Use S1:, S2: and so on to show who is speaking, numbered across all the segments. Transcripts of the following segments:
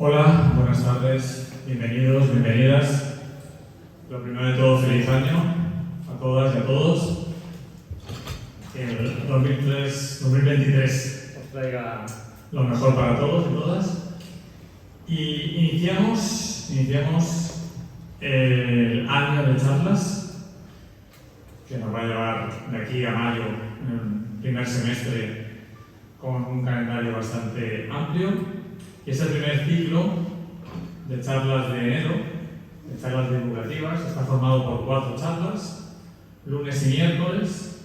S1: Hola, buenas tardes, bienvenidos, bienvenidas. Lo primero de todo, feliz año a todas y a todos. Que el 2023 os traiga lo mejor para todos y todas. Y iniciamos el año de charlas, que nos va a llevar de aquí a mayo, en el primer semestre, con un calendario bastante amplio. Y es el primer ciclo de charlas de enero, de charlas divulgativas. Está formado por 4 charlas, lunes y miércoles,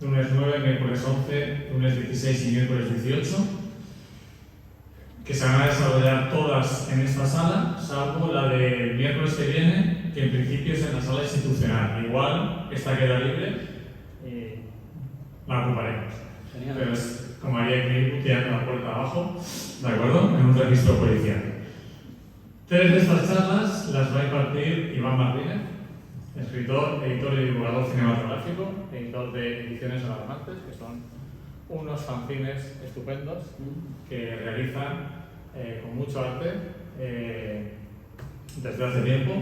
S1: lunes 9, miércoles 11, lunes 16 y miércoles 18, que se van a desarrollar todas en esta sala, salvo la del miércoles que viene, que en principio es en la sala institucional. Igual esta queda libre y la ocuparemos.
S2: Genial.
S1: Pero es como haría que tirando la puerta abajo, ¿de acuerdo? En un registro policial. 3 de estas charlas las va a impartir Iván Martínez, escritor, editor y divulgador cinematográfico, editor de Ediciones Alarmantes, que son unos fanzines estupendos que realizan con mucho arte desde hace tiempo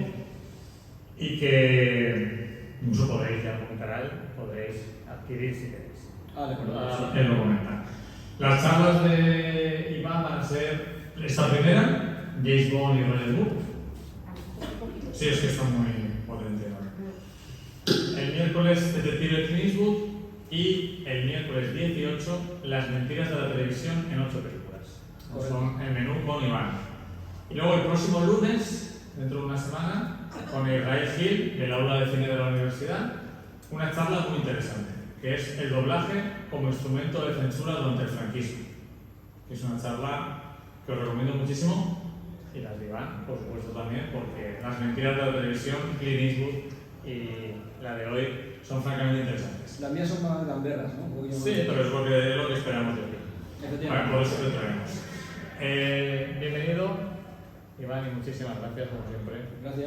S1: y que incluso podréis ya por un canal, podréis adquirir si queréis. Él lo comenta. Las charlas de Iván van a ser esta primera, James Bond y Roger Moore. Sí, es que está muy potente. El miércoles, Detective Clint Eastwood, y el miércoles 18, Las mentiras de la televisión en 8 películas. Son el menú con Iván. Y luego el próximo lunes, dentro de una semana, con Israel Gil, del aula de cine de la universidad, una charla muy interesante, que es el doblaje como instrumento de censura durante el franquismo. Que es una charla que os recomiendo muchísimo, y las de Iván, por supuesto también, porque Las mentiras de la televisión, Clint Eastwood y la de hoy son francamente interesantes.
S2: Las mías son más gamberras, ¿no?
S1: Sí, pero es lo que esperamos de ti. Vale, por eso te traemos. Bienvenido, Iván, y muchísimas gracias, como siempre,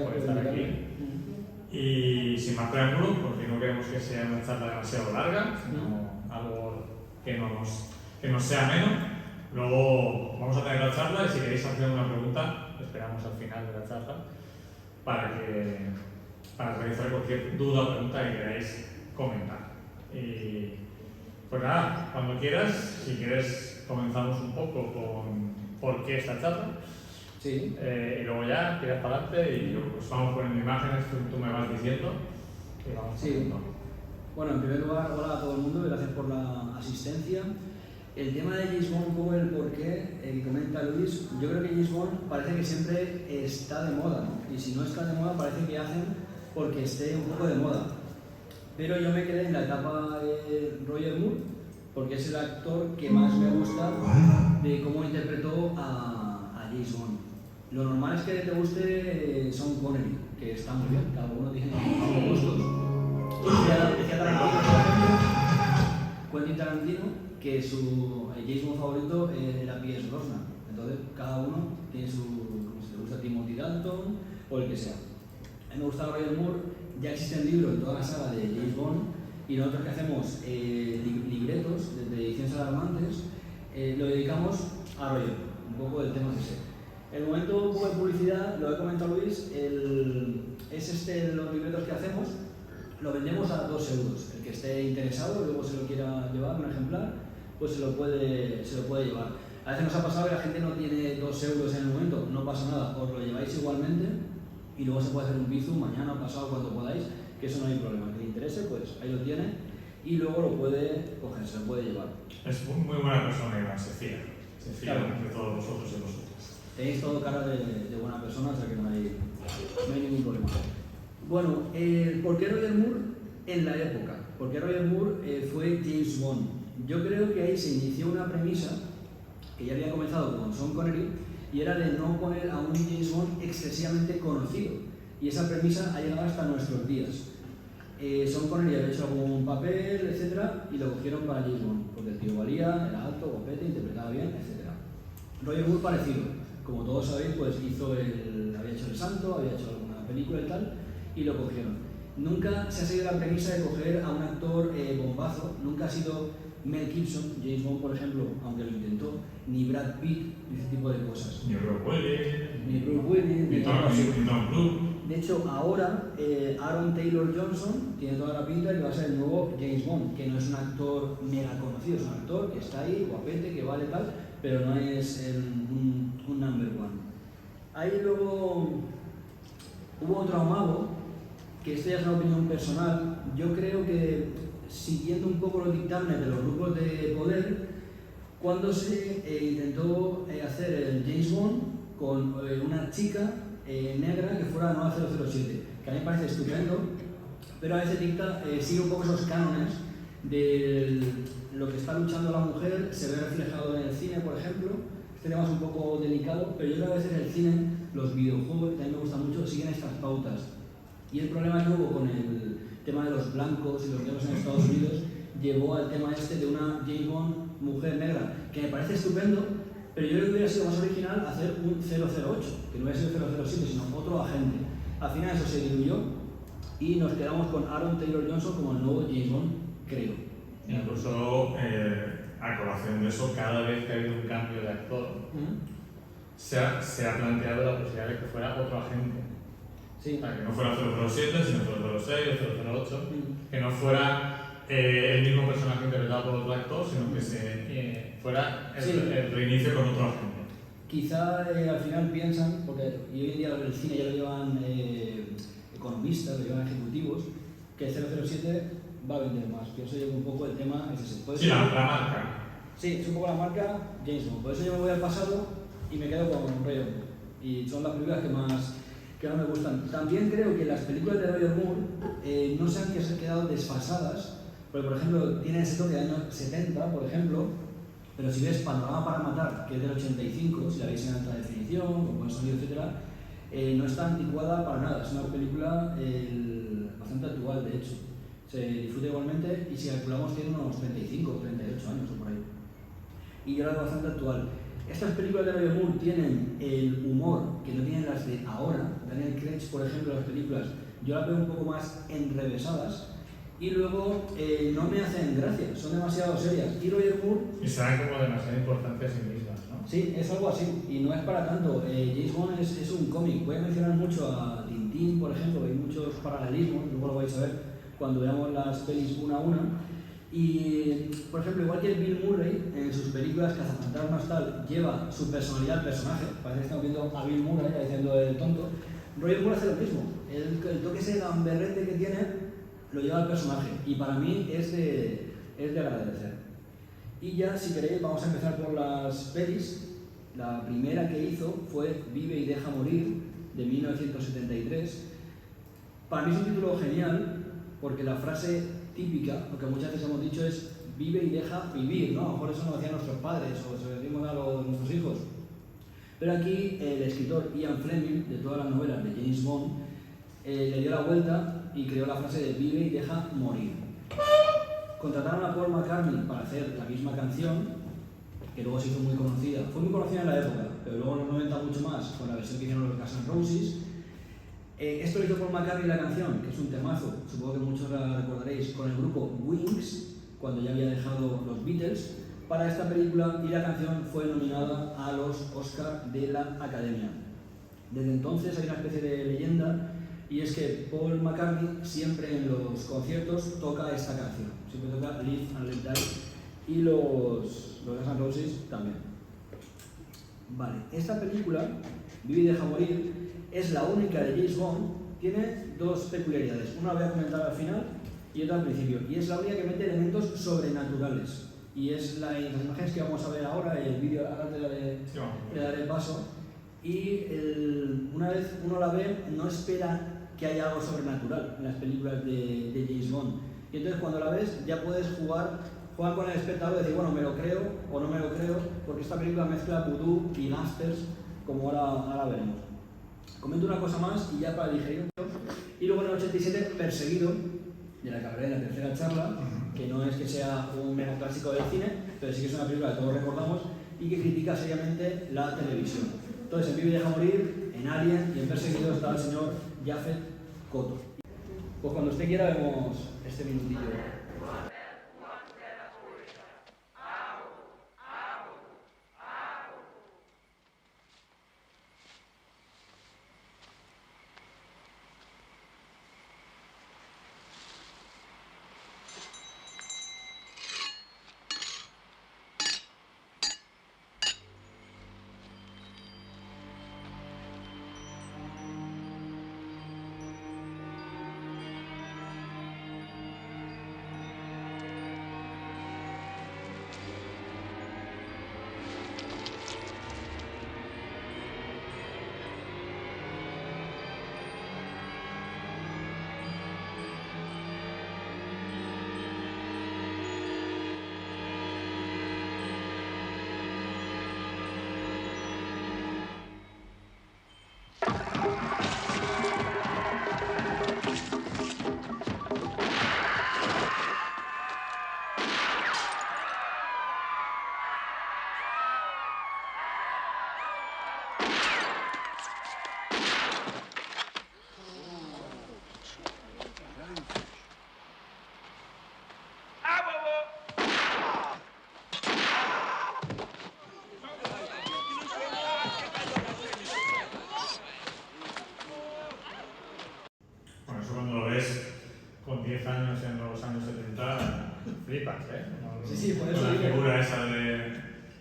S1: por estar aquí. Y sin más preámbulo, porque no queremos que sea una charla demasiado larga, sino algo que nos sea ameno. Luego vamos a tener la charla y si queréis hacer una pregunta, esperamos al final de la charla para realizar cualquier duda o pregunta que queráis comentar. Y pues nada, cuando quieras, si quieres comenzamos un poco con por qué esta charla.
S2: Sí.
S1: Y luego ya tiras para adelante y pues vamos poniendo imágenes que tú me vas diciendo y vamos poniendo.
S2: Bueno, en primer lugar, hola a todo el mundo, gracias por la asistencia. El tema de James Bond, como el porqué, que comenta Luis, yo creo que James Bond parece que siempre está de moda, ¿no? Y si no está de moda, parece que hacen porque esté un poco de moda. Pero yo me quedé en la etapa de Roger Moore, porque es el actor que más me gusta de cómo interpretó a James Bond. Lo normal es que te guste Sean Connery, que está muy bien, cada uno tiene sus gustos. Decía Tarantino, por ejemplo, Quentin Tarantino, que su James Bond favorito era Pierce Brosnan. Entonces, cada uno tiene su, como si te gusta Timothy Dalton o el que sea. A mí me gusta Roger Moore, ya existen libros en toda la saga de James Bond y nosotros que hacemos libretos de Ediciones Alarmantes, lo dedicamos a Roger, un poco del tema que sé. El momento un poco de publicidad, lo he comentado Luis, los libretos que hacemos, lo vendemos a 2 euros. El que esté interesado, luego se lo quiera llevar, un ejemplar, pues se lo puede llevar. A veces nos ha pasado que la gente no tiene 2 euros en el momento, no pasa nada, os lo lleváis igualmente y luego se puede hacer un bizum mañana o pasado cuando podáis, que eso no hay problema. Que le interese, pues ahí lo tiene y luego lo puede coger, se lo puede llevar.
S1: Es muy buena persona, Iván, se fía claro, de todos vosotros y vosotras.
S2: Tenéis todo cara de buena persona, o sea que no hay ningún problema. Bueno, ¿por qué Roger Moore en la época? Porque Roger Moore fue James Bond. Yo creo que ahí se inició una premisa que ya había comenzado con Sean Connery y era de no poner a un James Bond excesivamente conocido. Y esa premisa ha llegado hasta nuestros días. Sean Connery había hecho algún papel, etc. y lo cogieron para James Bond, porque el tío valía, era alto, guapete, interpretaba bien, etc. Roger Moore parecido. Como todos sabéis, pues había hecho El Santo, había hecho alguna película y tal, y lo cogieron. Nunca se ha seguido la premisa de coger a un actor bombazo, nunca ha sido Mel Gibson, James Bond, por ejemplo, aunque lo intentó, ni Brad Pitt, ni ese tipo de cosas.
S1: Ni
S2: Bruce Willis,
S1: ni Tom Cruise.
S2: De hecho, ahora Aaron Taylor Johnson tiene toda la pinta de que va a ser el nuevo James Bond, que no es un actor mega conocido, es un actor que está ahí, guapete, que vale tal, pero no es un number one. Ahí luego hubo otro amago, que esto ya es una opinión personal. Yo creo que, siguiendo un poco los dictámenes de los grupos de poder, cuando se intentó hacer el James Bond con una chica negra que fuera nueva 007, que a mí me parece estupendo, pero a veces sigue un poco esos cánones de lo que está luchando la mujer, se ve reflejado en el cine, por ejemplo. Este tema es un poco delicado, pero yo creo que a veces el cine, los videojuegos, que a mí me gustan mucho, siguen estas pautas. Y el problema que hubo con el tema de los blancos y los negros en Estados Unidos llevó al tema este de una James Bond mujer negra, que me parece estupendo, pero yo creo que hubiera sido más original hacer un 008, que no hubiera sido 007, sino otro agente. Al final eso se diluyó y nos quedamos con Aaron Taylor Johnson como el nuevo James Bond, creo.
S1: Incluso a colación de eso, cada vez que ha habido un cambio de actor, se ha planteado la posibilidad de que fuera otro agente.
S2: Sí.
S1: Para que no fuera 007, sino 006 o 008, que no fuera el mismo personaje interpretado por otro actor, sino que fuera el reinicio con otro agente.
S2: Quizá al final piensan, porque y hoy en día el cine ya lo llevan economistas, lo llevan ejecutivos, que el 007 va a vender más. Pienso yo que un poco el tema es ese.
S1: Sí, la marca.
S2: Sí, es un poco la marca James Bond. Por eso yo me voy al pasado y me quedo con Roger Moore. Y son las películas que más me gustan. También creo que las películas de Roger Moore no se han quedado desfasadas, porque por ejemplo tienen ese toque de años 70, por ejemplo, pero si ves Panorama para Matar, que es del 85, si la veis en alta definición, con buen sonido, etc., no está anticuada para nada. Es una película bastante actual, de hecho. Se disfruta igualmente y si calculamos tiene unos 35 o 38 años o por ahí. Y yo la veo bastante actual. Estas películas de Roger Moore tienen el humor que no tienen las de ahora. Daniel Craig, por ejemplo, las películas, yo las veo un poco más enrevesadas y luego no me hacen gracia, son demasiado serias. Y Roger Moore...
S1: Y se dan como demasiada importancia a sí mismas, ¿no?
S2: Sí, es algo así, y no es para tanto. James Bond es un cómic. Voy a mencionar mucho a Tintín, por ejemplo, que hay muchos paralelismos, luego lo vais a ver cuando veamos las pelis una a una. Y, por ejemplo, igual que Bill Murray, en sus películas Cazafantasmas tal, lleva su personalidad al personaje, parece que estamos viendo a Bill Murray haciendo el tonto. Roger Moore hace lo mismo, el toque ese gamberrete que tiene lo lleva al personaje, y para mí es de agradecer. Y ya, si queréis, vamos a empezar por las pelis. La primera que hizo fue Vive y deja morir, de 1973. Para mí es un título genial, porque la frase típica, lo que muchas veces hemos dicho es vive y deja vivir, ¿no? A lo mejor eso nos decían nuestros padres o se lo decimos a nuestros hijos. Pero aquí el escritor Ian Fleming, de todas las novelas de James Bond, le dio la vuelta y creó la frase de vive y deja morir. Contrataron a Paul McCartney para hacer la misma canción, que luego se hizo muy conocida. Fue muy conocida en la época, pero luego en los 90 mucho más, con la versión que hicieron los Guns N' Roses. Esto lo hizo Paul McCartney, la canción, que es un temazo, supongo que muchos la recordaréis, con el grupo Wings, cuando ya había dejado los Beatles, para esta película, y la canción fue nominada a los Oscar de la Academia. Desde entonces hay una especie de leyenda, y es que Paul McCartney siempre en los conciertos toca esta canción, siempre toca Live and Let Die, y los Guns N' Roses también. Vale, esta película, Vive y deja morir, es la única de James Bond, tiene dos peculiaridades. Una la voy a comentar al final y otra al principio. Y es la única que mete elementos sobrenaturales. Y es las imágenes que vamos a ver ahora, el vídeo, ahora te daré paso. Y una vez uno la ve, no espera que haya algo sobrenatural en las películas de James Bond. Y entonces cuando la ves ya puedes jugar con el espectador y decir, bueno, me lo creo o no me lo creo, porque esta película mezcla vudú y gángsters, como ahora veremos. Comento una cosa más y ya para digerir un poco. Y luego en el 87, Perseguido, de la que hablaré en la tercera charla, que no es que sea un mega clásico del cine, pero sí que es una película que todos recordamos y que critica seriamente la televisión. Entonces, en Vive y deja morir, en Alien y en Perseguido está el señor Japhet Kotto. Pues cuando usted quiera vemos este minutillo.
S1: Bueno, eso cuando lo ves con 10 años en los años 70, flipas, ¿eh?
S2: Sí, por eso
S1: con la
S2: digo.
S1: figura esa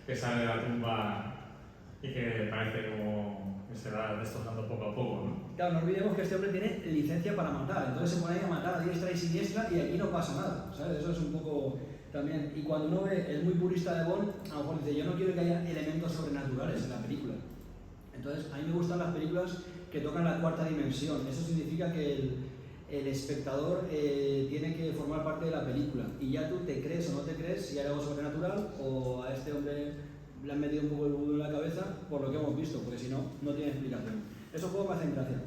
S1: que sale de la tumba y que parece como que se va destrozando poco a poco, ¿no?
S2: Claro, no olvidemos que este hombre tiene licencia para matar, entonces se pone ahí a matar a diestra y siniestra y aquí no pasa nada, ¿sabes? Eso es un poco también. Y cuando uno ve, es muy purista de Bond, a lo mejor dice, yo no quiero que haya elementos sobrenaturales en la película. Entonces, a mí me gustan las películas que tocan la cuarta dimensión. Eso significa que el espectador tiene que formar parte de la película. Y ya tú te crees o no te crees si hay algo sobrenatural o a este hombre le han metido un poco el vudú en la cabeza por lo que hemos visto, porque si no, no tiene explicación. Esos juegos me hacen gracia.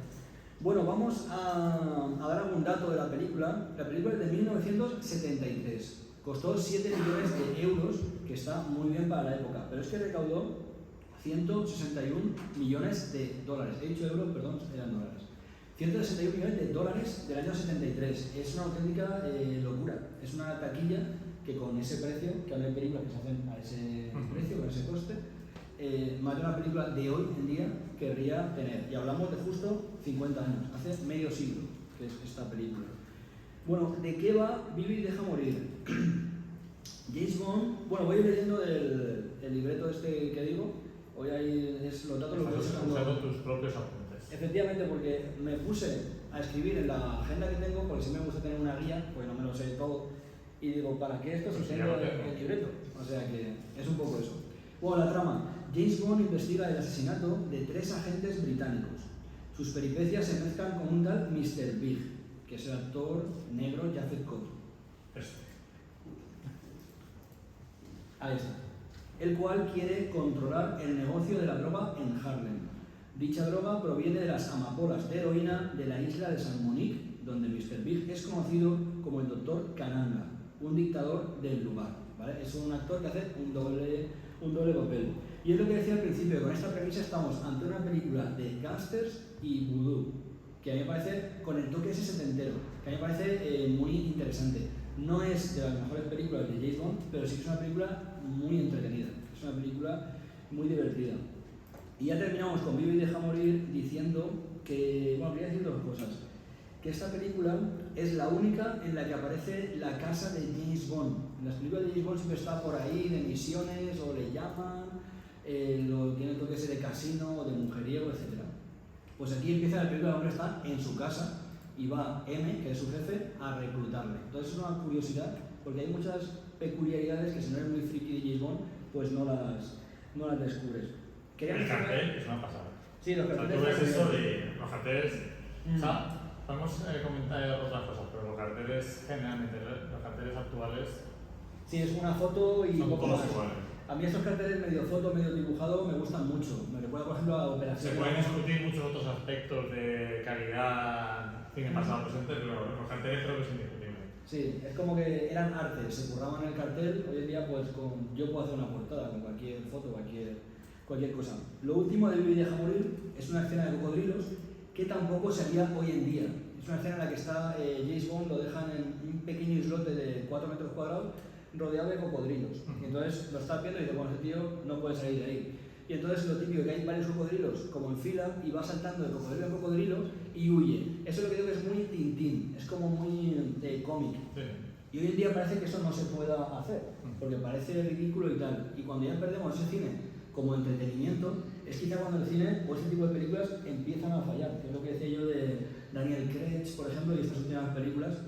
S2: Bueno, vamos a dar algún dato de la película. La película es de 1973. Costó 7 millones de euros, que está muy bien para la época. Pero es que recaudó 161 millones de dólares. He dicho euros, perdón, eran dólares. 161 millones de dólares del año 73. Es una auténtica locura. Es una taquilla que con ese precio, que ahora hay películas que se hacen a ese precio, con ese coste, más de una película de hoy en día querría tener. Y hablamos de justo 50 años, hace medio siglo, que es esta película. Bueno, ¿de qué va Vive y deja morir? James Bond, bueno, voy a ir leyendo el libreto este que digo. Hoy ahí es los datos, lo que
S1: Estás usando tus propios apuntes.
S2: Efectivamente, porque me puse a escribir en la agenda que tengo, porque sí me gusta tener una guía, pues no me lo sé todo. Y digo, ¿para qué esto si tengo el libreto? O sea que es un poco eso. Bueno, la trama. James Bond investiga el asesinato de 3 agentes británicos. Sus peripecias se mezclan con un tal Mr. Big, que es el actor negro Japhet Kott. Ahí está. El cual quiere controlar el negocio de la droga en Harlem. Dicha droga proviene de las amapolas de heroína de la isla de San Monique, donde Mr. Big es conocido como el Dr. Kananga, un dictador del lugar. ¿Vale? Es un actor que hace un doble papel. Y es lo que decía al principio, que con esta premisa estamos ante una película de gángsters y vudú, que a mí me parece, con el toque ese setentero, que a mí me parece muy interesante. No es de las mejores películas de James Bond, pero sí que es una película muy entretenida, es una película muy divertida. Y ya terminamos con Vive y deja morir diciendo que, bueno, quería decir 2 cosas. Que esta película es la única en la que aparece la casa de James Bond. En las películas de James Bond siempre está por ahí de misiones o le llaman, tiene toque ese de casino o de mujeriego, etc. Pues aquí empieza la película, el hombre está en su casa y va M, que es su jefe, a reclutarle. Entonces es una curiosidad, porque hay muchas peculiaridades que si no eres muy friki de James Bond, pues no las descubres.
S1: El cartel es una pasada.
S2: Sí, los carteles.
S1: O sea, tú ves eso de los carteles. O sea, podemos comentar otras cosas, pero los carteles generalmente, los carteles actuales.
S2: Sí, es una foto y
S1: son
S2: poco
S1: todos
S2: más.
S1: iguales.
S2: A mí estos carteles medio foto, medio dibujado me gustan mucho. Me recuerda, por ejemplo, a Operación.
S1: Se pueden discutir muchos otros aspectos de calidad, cine pasado, presente, pero los carteles creo que es indiscutible.
S2: Sí, es como que eran arte, se curraban el cartel. Hoy en día, pues yo puedo hacer una portada con cualquier foto, cualquier cosa. Lo último de Vive y deja morir es una escena de cocodrilos que tampoco se haría hoy en día. Es una escena en la que está James Bond, lo dejan en un pequeño islote de 4 metros cuadrados rodeado de cocodrilos. Y entonces lo estás viendo y dices, bueno, ese tío no puede salir de ahí. Y entonces lo típico que hay varios cocodrilos como en fila y va saltando de cocodrilo en cocodrilo y huye. Eso es lo que digo que es muy Tintín, es como muy cómic.
S1: Sí.
S2: Y hoy en día parece que eso no se pueda hacer, porque parece ridículo y tal. Y cuando ya perdemos ese cine como entretenimiento, es quizá cuando el cine o este tipo de películas empiezan a fallar, que es lo que decía yo de Daniel Craig, por ejemplo, y estas últimas películas,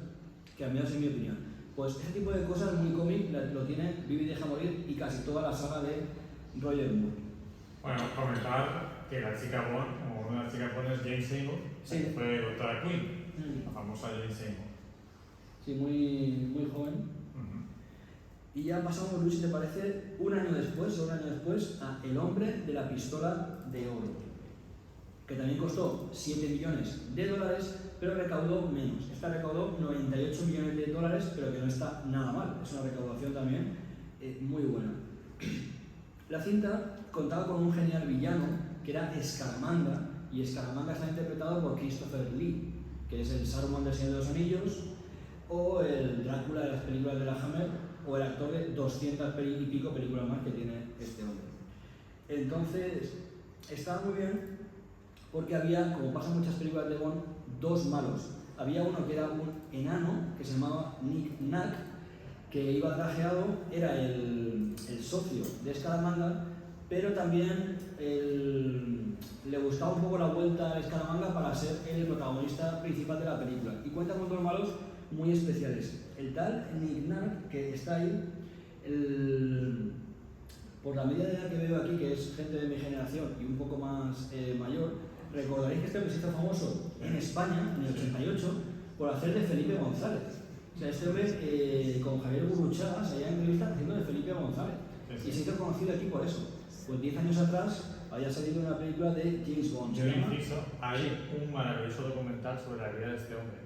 S2: que al menos en mi opinión. Pues ese tipo de cosas muy cómic lo tiene Vive y deja morir y casi toda la saga de Roger Moore.
S1: Bueno, comentar que la chica Bond, o una de las chicas Bond es Jane Seymour,
S2: Sí.
S1: que fue doctora Queen, la famosa Jane Seymour.
S2: Sí, muy joven. Y ya pasamos, Luis, si te parece, un año después, a El hombre de la pistola de oro, que también costó 7 millones de dólares, pero recaudó menos. Esta recaudó 98 millones de dólares, pero que no está nada mal. Es una recaudación también muy buena. La cinta contaba con un genial villano, que era Scaramanga, y Scaramanga está interpretado por Christopher Lee, que es el Saruman del Señor de los Anillos, o el Drácula de las películas de la Hammer, o el actor de 200 y pico películas más que tiene este hombre. Entonces, estaba muy bien porque había, como pasa en muchas películas de Bond, dos malos. Había uno que era un enano, que se llamaba Nick Nack, que iba trajeado, era el socio de Scaramanga, pero también le gustaba un poco la vuelta a Scaramanga para ser el protagonista principal de la película. Y cuenta con dos malos muy especiales. El tal Nick Nack, que está ahí, por la media de edad que veo aquí, que es gente de mi generación y un poco más mayor, recordaréis que este hombre se hizo famoso en España, en el 88, por hacer de Felipe González. O sea, este hombre con Javier Gurruchaga se había entrevistado haciendo de Felipe González. Sí. Y se hizo conocido aquí por eso. Pues 10 años atrás había salido una película de James Bond.
S1: Yo inciso, hay un maravilloso documental sobre la vida de este hombre.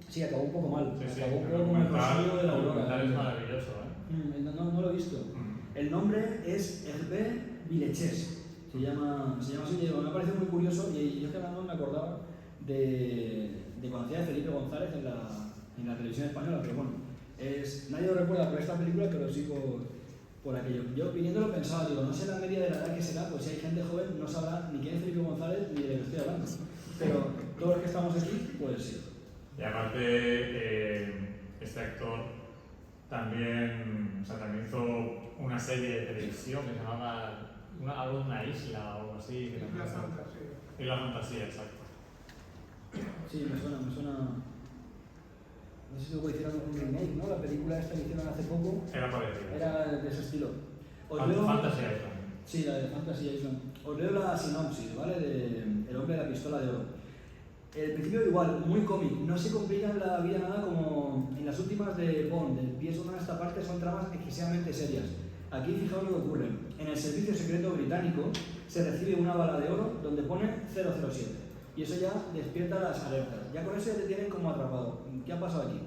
S2: Sí, acabó un poco mal.
S1: Sí,
S2: acabó un
S1: el
S2: poco como el Rosario de la Aurora.
S1: El documental es maravilloso, ¿eh?
S2: No lo he visto. El nombre es Hervé Villechés. Se llama así, me ha parecido muy curioso y yo que no me acordaba de cuando hacía de Felipe González en la televisión española, pero bueno, nadie lo recuerda por esta película, pero sí por aquello. Yo viniéndolo pensaba, digo, no sé la media de la edad que será, pues si hay gente joven no sabrá ni quién es Felipe González ni de lo que estoy hablando, pero todos los que estamos aquí, pues sí.
S1: Y aparte, este actor también hizo una serie de televisión que se llamaba algo de una isla o algo así.
S3: Isla Fantasía.
S1: Isla Fantasía, exacto.
S2: Sí, me suena. No sé si luego hicieron un remake, ¿no? La película esta que hicieron hace poco.
S1: Era parecido.
S2: Era de ese estilo.
S1: Fantasy Island.
S2: Sí, la de Fantasy Island. Os leo la sinopsis, ¿vale? De El hombre de la pistola de oro. El principio igual, muy cómic, no se complica en la vida nada como en las últimas de Bond, del PS1 a esta parte son tramas excesivamente serias. Aquí fijaos lo que ocurre, en el servicio secreto británico se recibe una bala de oro donde pone 007 y eso ya despierta las alertas, ya con eso ya te tienen como atrapado. ¿Qué ha pasado aquí?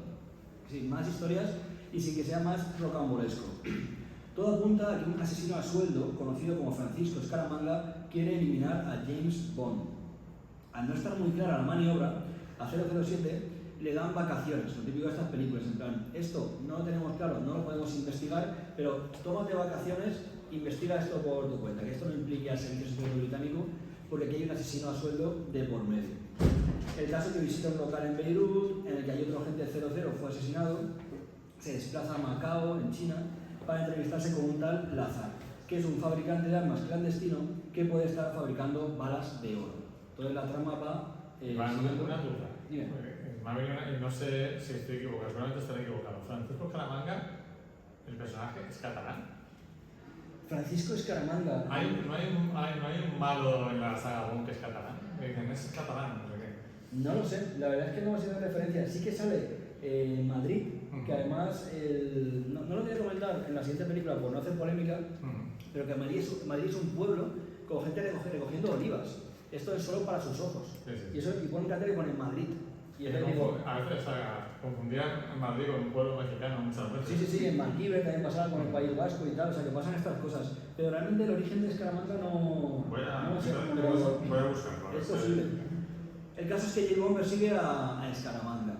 S2: Sin más historias y sin que sea más rocambolesco. Todo apunta a que un asesino a sueldo, conocido como Francisco Scaramanga, quiere eliminar a James Bond. Al no estar muy clara la maniobra, a 007 le dan vacaciones, lo típico de estas películas, en plan, esto no lo tenemos claro, no lo podemos investigar, pero tómate vacaciones, investiga esto por tu cuenta, que esto no implique al servicio secreto británico, porque aquí hay un asesino a sueldo de por medio. El caso es que visita un local en Beirut, en el que hay otro agente de 00 fue asesinado, se desplaza a Macao, en China, para entrevistarse con un tal Lazar, que es un fabricante de armas clandestino que puede estar fabricando balas de oro. Entonces la trama va...
S1: una duda.
S2: Dime.
S1: No sé si estoy equivocado, seguramente estaré equivocado. Francisco Scaramanga, el personaje, es catalán.
S2: Francisco Scaramanga.
S1: No hay un malo en la saga Bond que es catalán. Me dicen, es catalán, no sé qué.
S2: No lo sé, la verdad es que no me ha sido referencia. Sí que sale en Madrid, que además, no lo voy a comentar en la siguiente película por no hacer polémica, pero que Madrid es un pueblo con gente recogiendo olivas. Esto es solo para sus ojos.
S1: Sí.
S2: Y pone un cartel y pone Madrid. Y
S1: a veces confundían Madrid con un pueblo mexicano muchas veces.
S2: Sí, en Manquíber también pasaba con el País Vasco y tal, o sea que pasan estas cosas. Pero realmente el origen de Scaramanga no...
S1: Voy a buscarlo.
S2: Es posible. El caso es que James Bond persigue a Scaramanga.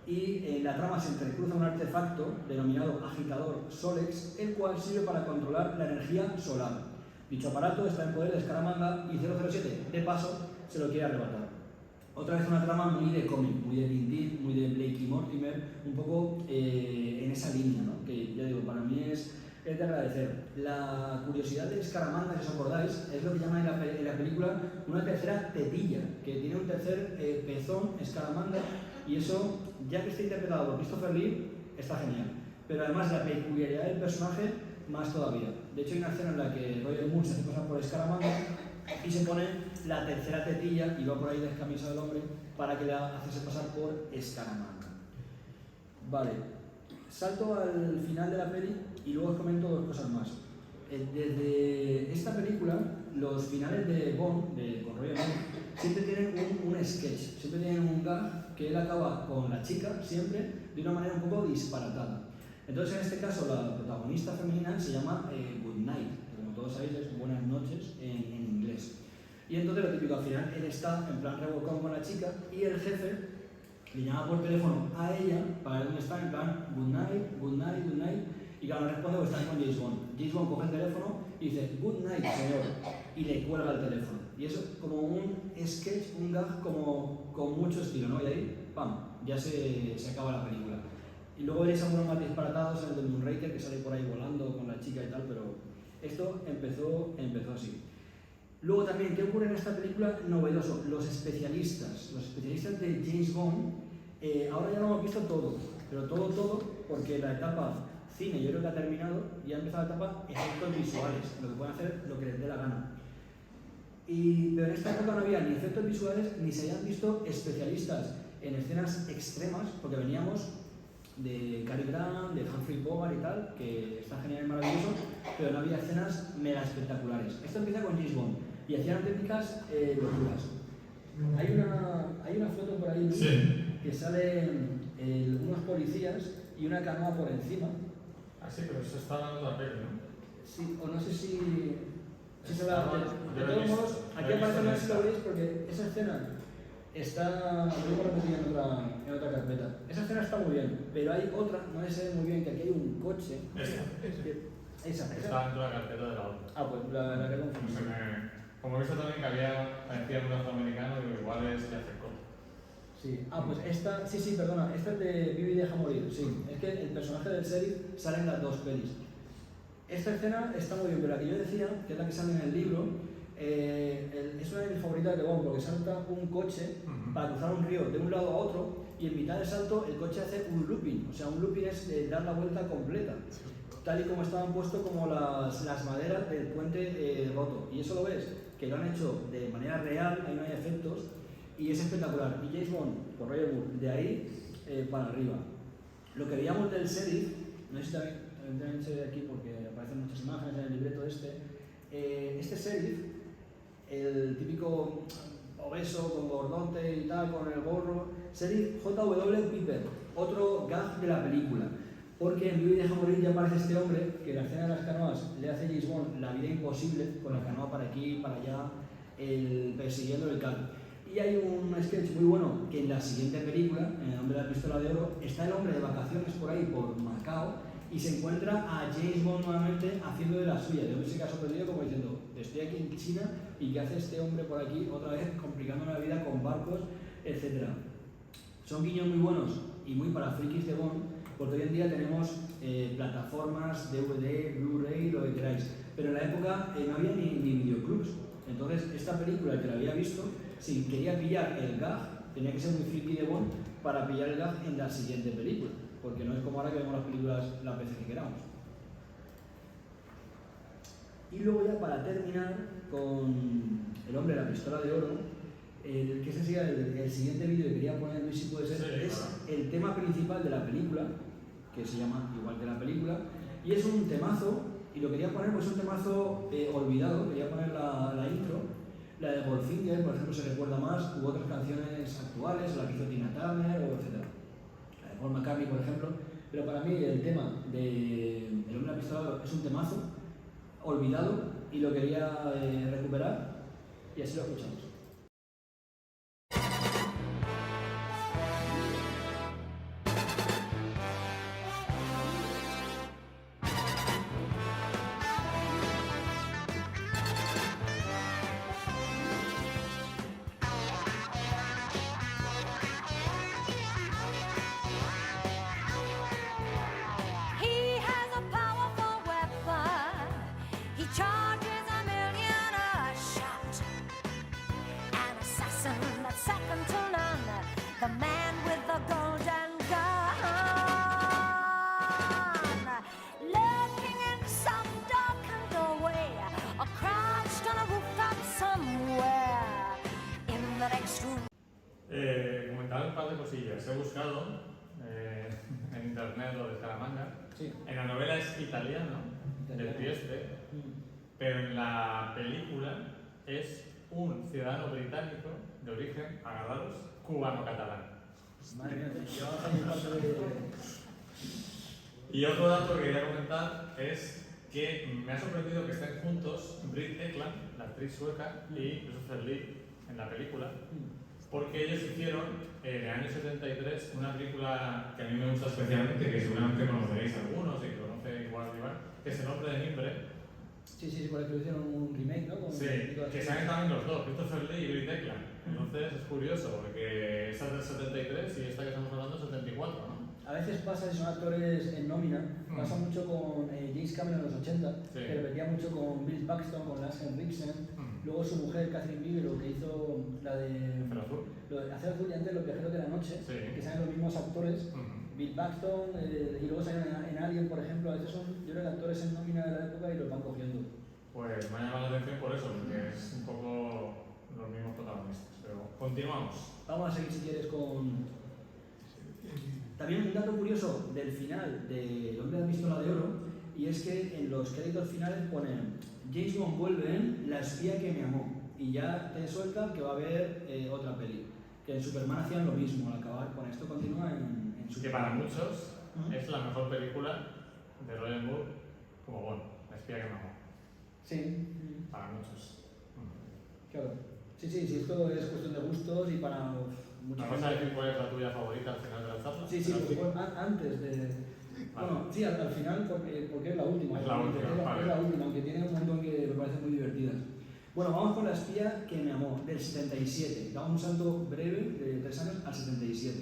S2: Y en la trama se entrecruza un artefacto denominado agitador Solex, el cual sirve para controlar la energía solar. Dicho aparato está en poder de Scaramanga y 007, de paso, se lo quiere arrebatar. Otra vez una trama muy de cómic, muy de Tintín, muy de Blake y Mortimer, un poco en esa línea, ¿no? Que ya digo, para mí es de agradecer. La curiosidad de Scaramanga, si os acordáis, es lo que llaman en la película una tercera tetilla, que tiene un tercer pezón, Scaramanga, y eso, ya que está interpretado por Christopher Lee, está genial. Pero además la peculiaridad del personaje, más todavía. De hecho hay una escena en la que Roger Moore se hace pasar por Scaramanga y se pone la tercera tetilla y va por ahí descamisado el hombre para que le hace pasar por Scaramanga. Vale, salto al final de la peli y luego os comento dos cosas más. Desde esta película, los finales de Bond, con Roger Moore, siempre tienen un sketch, siempre tienen un gag que él acaba con la chica, siempre, de una manera un poco disparatada. Entonces, en este caso, la protagonista femenina se llama Good Night, que como todos sabéis es buenas noches en inglés. Y entonces lo típico, al final él está en plan Robocop con la chica y el jefe le llama por teléfono a ella para ver dónde está, en plan good night, good night, good night. Y claro, no responde porque está con James Bond. James Bond coge el teléfono y dice good night, señor, y le cuelga el teléfono. Y eso como un sketch, un gag como con mucho estilo, ¿no? Y ahí, pam, ya se acaba la película. Y luego veréis algunos más disparatados, el de Moonraker que sale por ahí volando con la chica y tal, pero esto empezó así. Luego también, ¿qué ocurre en esta película? Novedoso, los especialistas de James Bond, ahora ya lo hemos visto todo, pero todo, porque la etapa cine yo creo que ha terminado y ha empezado la etapa efectos visuales, lo que pueden hacer lo que les dé la gana. Pero en esta época no había ni efectos visuales ni se habían visto especialistas en escenas extremas, porque veníamos de Cary Grant, de Humphrey Bogart y tal, que está genial y maravilloso, pero no había escenas mega espectaculares. Esto empieza con James Bond y hacían auténticas locuras. Hay una foto por ahí que salen unos policías y una canoa por encima.
S1: Ah, sí, pero eso está dando la peli, ¿no?
S2: Sí, o no sé si se va a hacer. De todos modos, aquí aparece una si lo veis porque esa escena está, lo hemos repetido en otra carpeta. Esa escena está muy bien, pero hay otra, no se ve muy bien, que aquí hay un coche. Esa.
S1: Está dentro de la carpeta de la otra.
S2: Ah, pues la que confundo.
S1: Como he visto también que parecía un afroamericano, digo, igual es que acercó.
S2: Sí, pues esta, sí, perdona, esta es de Vive y deja morir, sí. Es que el personaje del sheriff sale en las dos pelis. Esta escena está muy bien, pero la que yo decía, que es la que sale en el libro, es una de mis favoritas de Bond, porque salta un coche para cruzar un río de un lado a otro y en mitad del salto el coche hace un looping, o sea, un looping es dar la vuelta completa, tal y como estaban puestos como las maderas del puente roto. Y eso lo ves, que lo han hecho de manera real, ahí no hay efectos, y es espectacular. Y James Bond, con Roger Moore, de ahí para arriba. Lo que veíamos del sheriff, no sé si también se ve aquí porque aparecen muchas imágenes en el libreto este sheriff, el típico obeso con gordote y tal, con el gorro, sheriff J.W. Piper, otro gag de la película. Porque en Vive y deja morir ya aparece este hombre que en la escena de las canoas le hace a James Bond la vida imposible con la canoa para aquí, para allá, persiguiendo el carro. Y hay un sketch muy bueno que en la siguiente película, en El hombre de la pistola de oro, está el hombre de vacaciones por ahí, por Macao, y se encuentra a James Bond nuevamente haciendo de la suya. El hombre se queda sorprendido como diciendo, estoy aquí en China y ¿qué hace este hombre por aquí otra vez complicándome la vida con barcos, etcétera? Son guiños muy buenos y muy para frikis de Bond, porque hoy en día tenemos plataformas, DVD, Blu-ray, lo que queráis. Pero en la época no había ni videoclubs. Entonces, esta película, el que la había visto, si quería pillar el gag, tenía que ser muy friki de Bond para pillar el gag en la siguiente película. Porque no es como ahora que vemos las películas las veces que queramos. Y luego ya para terminar con El hombre de la pistola de oro, que ese sería el siguiente vídeo que quería poner, Luis, si puede ser, sí, es el tema principal de la película, que se llama igual que la película, y es un temazo, y lo quería poner, pues un temazo olvidado, quería poner la intro, la de Goldfinger, por ejemplo, se recuerda más, u otras canciones actuales, la que hizo Tina Turner, o etc. La de Paul McCartney, por ejemplo, pero para mí el tema de El hombre de la pistola de oro es un temazo olvidado, y lo quería recuperar, y así lo escuchamos.
S3: The man with the golden gun, lurking in some darkened doorway, or crouched on a rooftop somewhere in the next room.
S1: Comentar un par de cosillas. He buscado en internet lo de Escaramanga.
S2: Sí.
S1: En la novela es italiano, del Trieste, pero en la película es un ciudadano británico de origen, agarrados, cubano-catalán.
S2: Madre mía, yo
S1: Y otro dato que quería comentar es que me ha sorprendido que estén juntos Britt Ekland, la actriz sueca, y Christopher Lee en la película, porque ellos hicieron en el año 73 una película que a mí me gusta especialmente, que seguramente conoceréis algunos y que conoce igual Iván, que es El hombre de Mimbre.
S2: Sí, por eso hicieron un remake, ¿no?
S1: Sí, que salen también los dos, Christopher Lee y Britt Ekland. Entonces es curioso, porque esta es del 73 y esta que estamos hablando es 74, ¿no?
S2: A veces pasa, si son actores en nómina, pasa mucho con James Cameron en los 80, que repetía mucho con Bill Paxton, con Lance Henriksen, luego su mujer Catherine Bigelow, que hizo la de Hacer Azul y antes Los Viajeros de la Noche, que salen los mismos actores, Bill Paxton, y luego salen en Alien, por ejemplo. A veces son, yo creo que actores en nómina de la época y los van cogiendo.
S1: Pues me ha llamado la atención por eso, porque es un poco los mismos protagonistas, pero continuamos.
S2: Vamos a seguir si quieres con... También un dato curioso del final de El hombre de la pistola de oro, y es que en los créditos finales ponen James Bond vuelve en La espía que me amó, y ya te suelta que va a haber otra peli, que en Superman hacían lo mismo. Al acabar con esto continúa en Superman.
S1: Que para muchos es la mejor película de Roger Moore como Bond, La espía que me amó.
S2: Sí.
S1: Para muchos.
S2: Claro. Sí, esto es cuestión de gustos y para mucha
S1: gente. ¿Vamos a decir cuál es la tuya favorita al final de la charla?
S2: Sí, pues, antes de... Vale. Bueno, sí, al final porque es la última.
S1: Es la última,
S2: aunque tiene un montón que me parecen muy divertidas. Bueno, vamos con La espía que me amó, del 77. Damos un salto breve de 3 años al 77.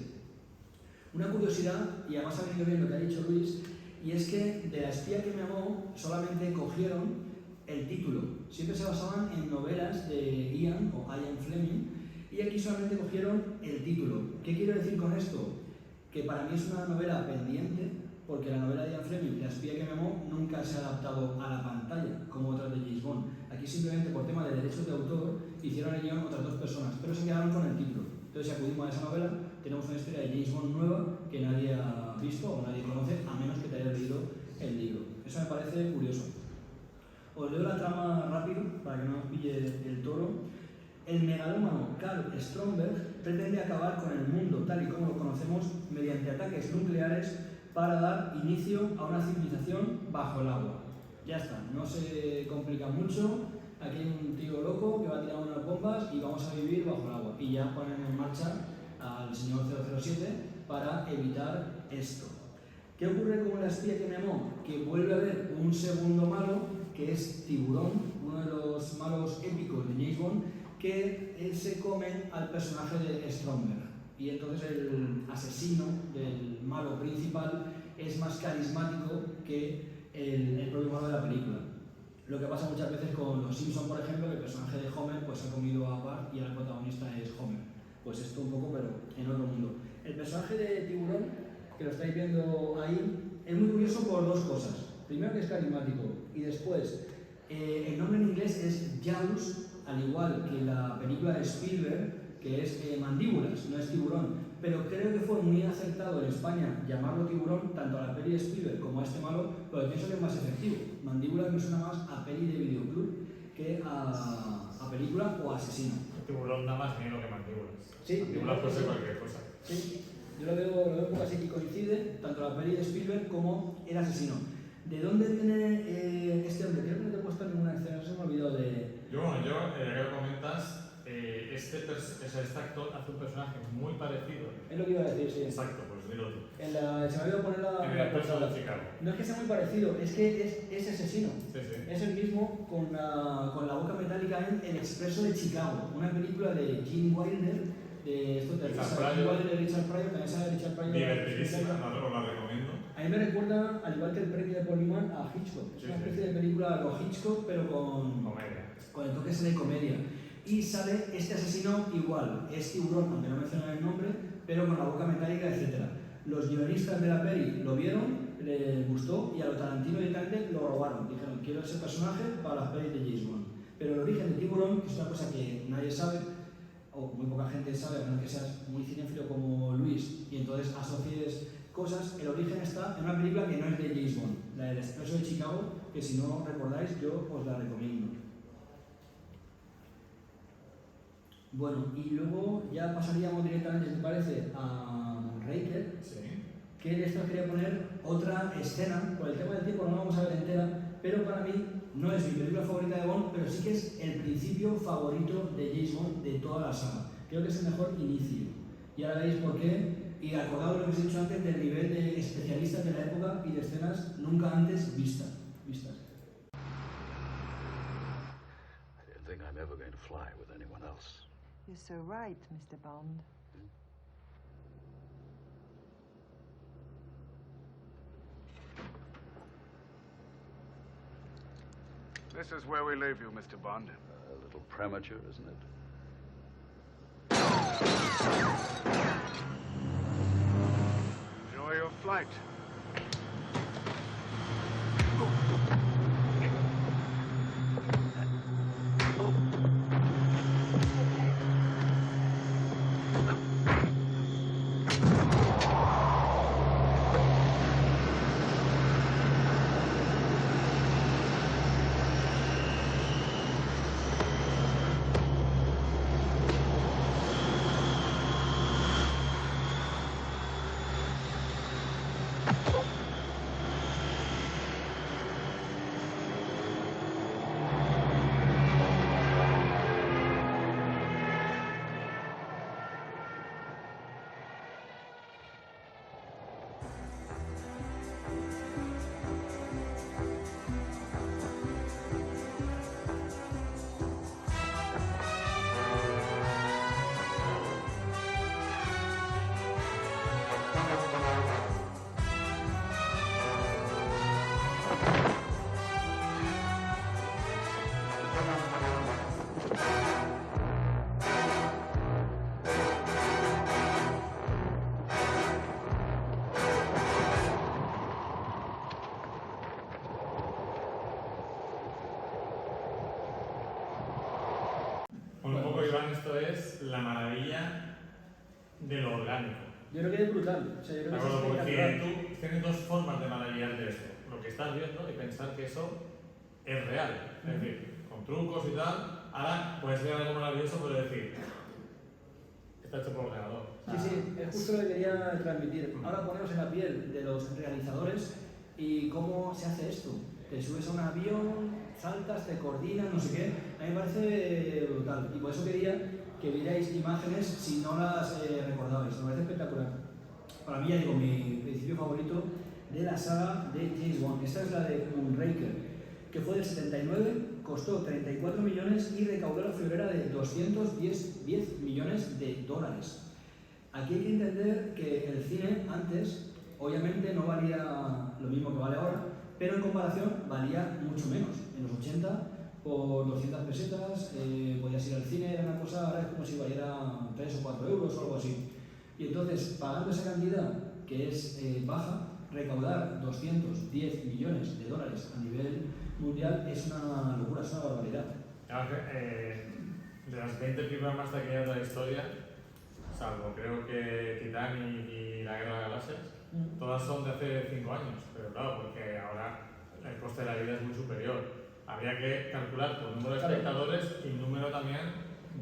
S2: Una curiosidad, y además ha venido bien lo que ha dicho Luis, y es que de La espía que me amó solamente cogieron el título. Siempre se basaban en novelas de Ian o Ian Fleming, y aquí solamente cogieron el título. ¿Qué quiero decir con esto? Que para mí es una novela pendiente, porque la novela de Ian Fleming, La espía que me amó, nunca se ha adaptado a la pantalla, como otras de James Bond. Aquí simplemente por tema de derechos de autor hicieron el guión otras 2 personas, pero se quedaron con el título. Entonces, si acudimos a esa novela, tenemos una historia de James Bond nueva que nadie ha visto o nadie conoce, a menos que te hayas leído el libro. Eso me parece curioso. Os leo la trama rápido para que no nos pille el toro. El megalómano Karl Stromberg pretende acabar con el mundo tal y como lo conocemos mediante ataques nucleares para dar inicio a una civilización bajo el agua. Ya está, no se complica mucho. Aquí hay un tío loco que va a tirar unas bombas y vamos a vivir bajo el agua. Y ya ponen en marcha al señor 007 para evitar esto. ¿Qué ocurre con La espía que me amó? Que vuelve a haber un segundo malo, que es Tiburón, uno de los malos épicos de James Bond, que se comen al personaje de Stromberg. Y entonces el asesino del malo principal es más carismático que el propio malo de la película. Lo que pasa muchas veces con Los Simpson, por ejemplo, que el personaje de Homer pues ha comido a Bart y el protagonista es Homer. Pues esto un poco, pero en otro mundo. El personaje de Tiburón, que lo estáis viendo ahí, es muy curioso por 2 cosas. Primero, que es carismático, y después, el nombre en inglés es Jaws, al igual que la película de Spielberg, que es Mandíbulas, no es Tiburón. Pero creo que fue muy acertado en España llamarlo Tiburón, tanto a la peli de Spielberg como a este malo, porque pienso que es más efectivo. Mandíbulas me suena más a peli de videoclub que a película o a asesino.
S1: El tiburón da más miedo que mandíbulas.
S2: Sí,
S1: mandíbulas puede ser cualquier cosa.
S2: Sí, yo lo veo un poco así que coincide, tanto la peli de Spielberg como el asesino. ¿De dónde viene este hombre? Creo que no te he puesto ninguna escena, se me ha olvidado de...
S1: Yo, que lo comentas, este actor hace un personaje muy parecido.
S2: Es lo que iba a decir, sí.
S1: Exacto, pues dilo tú.
S2: Se me ha olvidado poner la...
S1: En el Expreso de Chicago.
S2: No es que sea muy parecido, es que es asesino.
S1: Sí.
S2: Es el mismo con la boca metálica en El Expreso de Chicago, una película de Gene Wilder, de esto de Richard Pryor, también sale Richard Pryor.
S1: Divertidísima, os la recomiendo.
S2: A mí me recuerda, al igual que El premio de Paul Newman, a Hitchcock. Es una especie de película con Hitchcock, pero con el toque de comedia. Y sale este asesino igual, es Tiburón, aunque no mencionan el nombre, pero con la boca metálica, etc. Los guionistas de la peli lo vieron, les gustó, y a lo Tarantino directamente lo robaron. Dijeron, quiero ese personaje para las pelis de James Bond. Pero el origen de Tiburón, que es una cosa que nadie sabe, o muy poca gente sabe, a menos que seas muy cinéfilo como Luis, y entonces asocies cosas, el origen está en una película que no es de James Bond, la del Expreso de Chicago, que si no recordáis, yo os la recomiendo. Bueno, y luego ya pasaríamos directamente, si te parece, a Moonraker, que de esto quería poner otra escena, por el tema del tiempo no la vamos a ver entera, pero para mí no es mi película favorita de Bond, pero sí que es el principio favorito de James Bond de toda la saga. Creo que es el mejor inicio. Y ahora veis por qué, y acordado lo que os he dicho antes del nivel de especialistas de la época y de escenas nunca antes vistas.
S4: I don't think I'm ever going to fly with anyone else.
S5: You're so right, Mr. Bond.
S6: This is where we leave you, Mr. Bond.
S4: A little premature, isn't it?
S6: Enjoy your flight.
S1: Un poco, Iván, esto es la maravilla de lo orgánico.
S2: Yo creo que es brutal. O sea, yo creo que es
S1: porque tú tienes dos formas de maravillarte de esto. Lo que estás viendo y pensar que eso es real. Es decir, con trucos y tal, ahora puedes ver algo maravilloso, pero decir, está hecho por ordenador.
S2: Sí, es justo lo que quería transmitir. Ahora ponemos en la piel de los realizadores y cómo se hace esto. Te subes a un avión, saltas, te coordinas, no sé qué. A mí me parece brutal. Y por eso quería que vierais imágenes si no las recordabais. Me parece espectacular. Para mí, ya digo, mi principio favorito de la saga de James Bond. Esta es la de Moonraker, que fue del 79, costó 34 millones y recaudó la friolera de 210 millones de dólares. Aquí hay que entender que el cine antes, obviamente, no valía lo mismo que vale ahora, pero en comparación valía mucho menos. En los 80, por 200 pesetas, podías ir al cine, era una cosa, ahora es como si valiera 3 o 4 euros o algo así. Y entonces, pagando esa cantidad, que es baja, recaudar 210 millones de dólares a nivel mundial es una locura, es una barbaridad.
S1: De las 20 películas más taquilleras de la historia, salvo creo que Titanic y La Guerra de las Galaxias, todas son de hace 5 años, pero claro, porque ahora el coste de la vida es muy superior. Habría que calcular por número de espectadores y número también